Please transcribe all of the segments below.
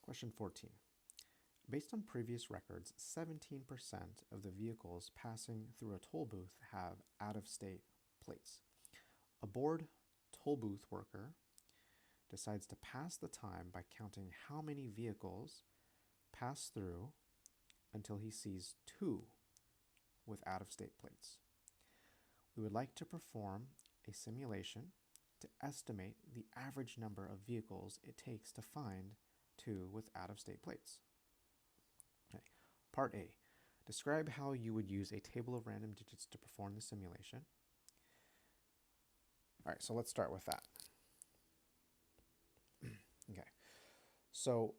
Question 14. Based on previous records, 17% of the vehicles passing through a toll booth have out-of-state plates. A bored toll booth worker decides to pass the time by counting how many vehicles pass through until he sees 2 with out-of-state plates. We would like to perform a simulation to estimate the average number of vehicles it takes to find 2 with out-of-state plates. Okay. Part A. Describe how you would use a table of random digits to perform the simulation. All right, so let's start with that. Okay, so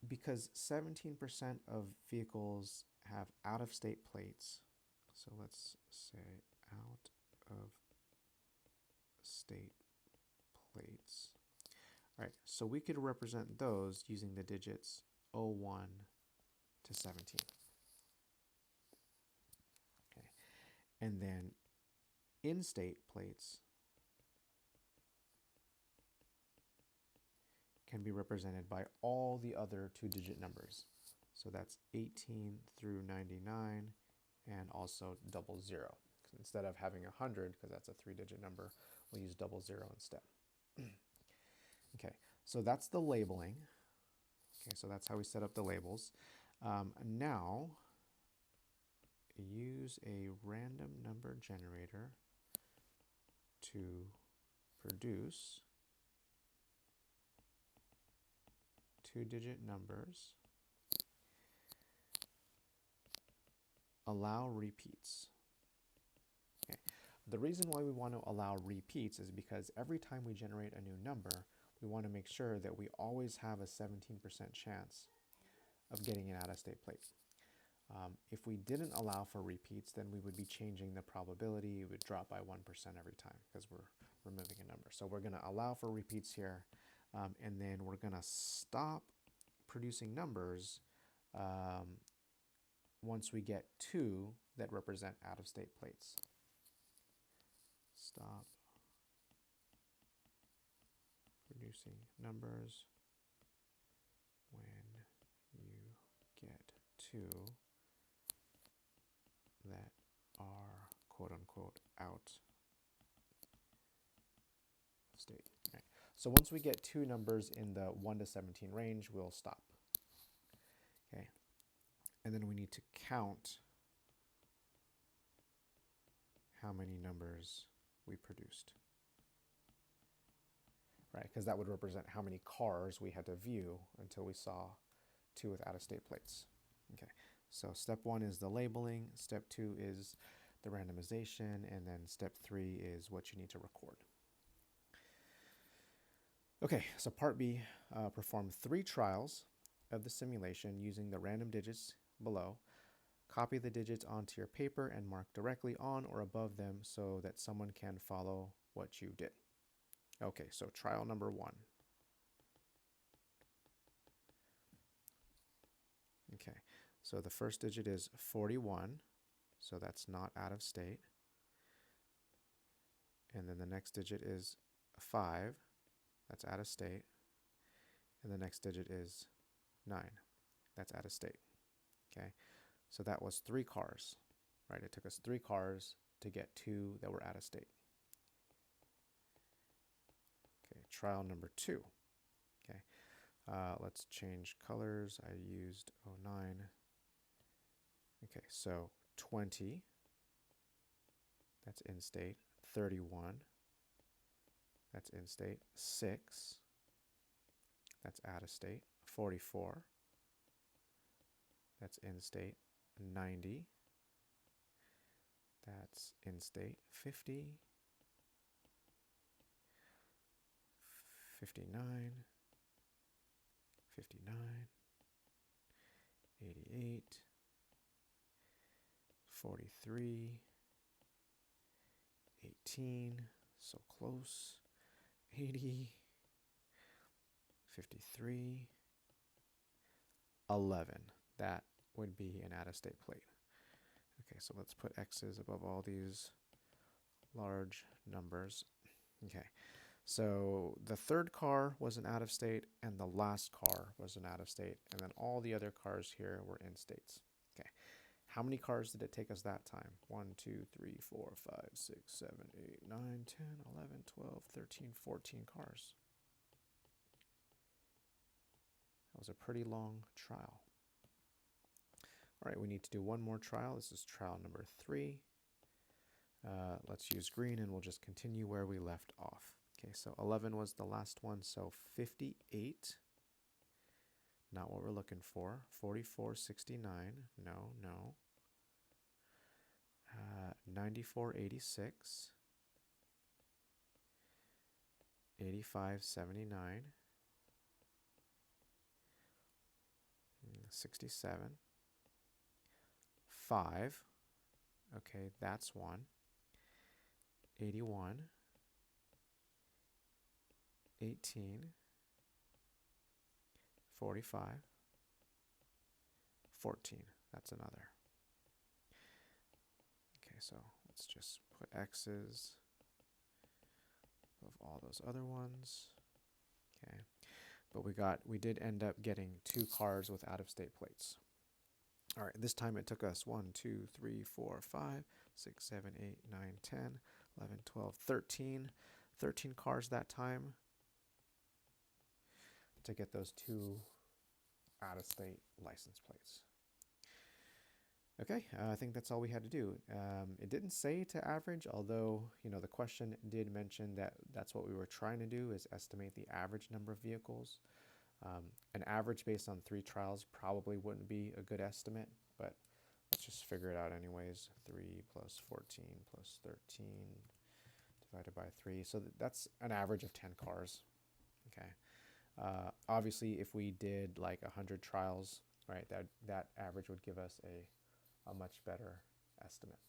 because 17% of vehicles have out-of-state plates, so let's say out-of-state plates. All right, so we could represent those using the digits 01 to 17. Okay, and then in-state plates can be represented by all the other 2-digit numbers. So that's 18 through 99 and also 00. Instead of having 100, because that's a 3-digit number, we'll use 00 instead. Okay, so that's the labeling. Okay, so that's how we set up the labels. Now, use a random number generator to produce 2-digit numbers. Allow repeats. Okay. The reason why we want to allow repeats is because every time we generate a new number, we want to make sure that we always have a 17% chance of getting an out-of-state plate. If we didn't allow for repeats, then we would be changing the probability. It would drop by 1% every time because we're removing a number. So we're going to allow for repeats here, and then we're going to stop producing numbers once we get 2 that represent out-of-state plates. Stop producing numbers when you get 2 that are quote-unquote out of state. Right. So once we get 2 numbers in the 1 to 17 range, we'll stop. Okay. And then we need to count how many numbers we produced. Right, because that would represent how many cars we had to view until we saw 2 with out-of-state plates. Okay, so step 1 is the labeling, step 2 is the randomization, and then step 3 is what you need to record. Okay, so part B, perform 3 trials of the simulation using the random digits below. Copy the digits onto your paper and mark directly on or above them so that someone can follow what you did. Okay, so trial number 1. Okay, so the first digit is 41, so that's not out of state. And then the next digit is 5, that's out of state. And the next digit is 9, that's out of state. Okay, so that was 3 cars, right? It took us 3 cars to get 2 that were out of state. Okay, trial number 2. Okay, let's change colors. I used 09. Okay, so 20, that's in state. 31, that's in state. 6, that's out of state. 44, that's in state. 90, that's in state. 50, 59, 59, 88, 43, 18, so close. 80, 53, 11. That would be an out-of-state plate. Okay, so let's put X's above all these large numbers. Okay, So the third car was an out-of-state, and the last car was an out-of-state, and then all the other cars here were in-states. Okay, how many cars did it take us that time? 1, 2, 3, 4, 5, 6, 7, 8, 9, 10, 11, 12, 13, 14 cars. That was a pretty long trial. All right, we need to do one more trial. This is trial number 3. Let's use green, and we'll just continue where we left off. Okay, so 11 was the last one, so 58. Not what we're looking for. 44.69. No, no. 94.86. 85.79. 67. 5. Okay, that's one. 81. 18. 45. 14. That's another. Okay, so let's just put X's of all those other ones. Okay, but we did end up getting 2 cars with out-of-state plates. All right, this time it took us 1, 2, 3, 4, 5, 6, 7, 8, 9, 10, 11, 12, 13. 13 cars that time to get those 2 out-of-state license plates. Okay, I think that's all we had to do. It didn't say to average, although the question did mention that that's what we were trying to do, is estimate the average number of vehicles. An average based on 3 trials probably wouldn't be a good estimate, but let's just figure it out anyways. 3 plus 14 plus 13 divided by 3. So that's an average of 10 cars. Okay. Obviously, if we did like 100 trials, right, that average would give us a much better estimate.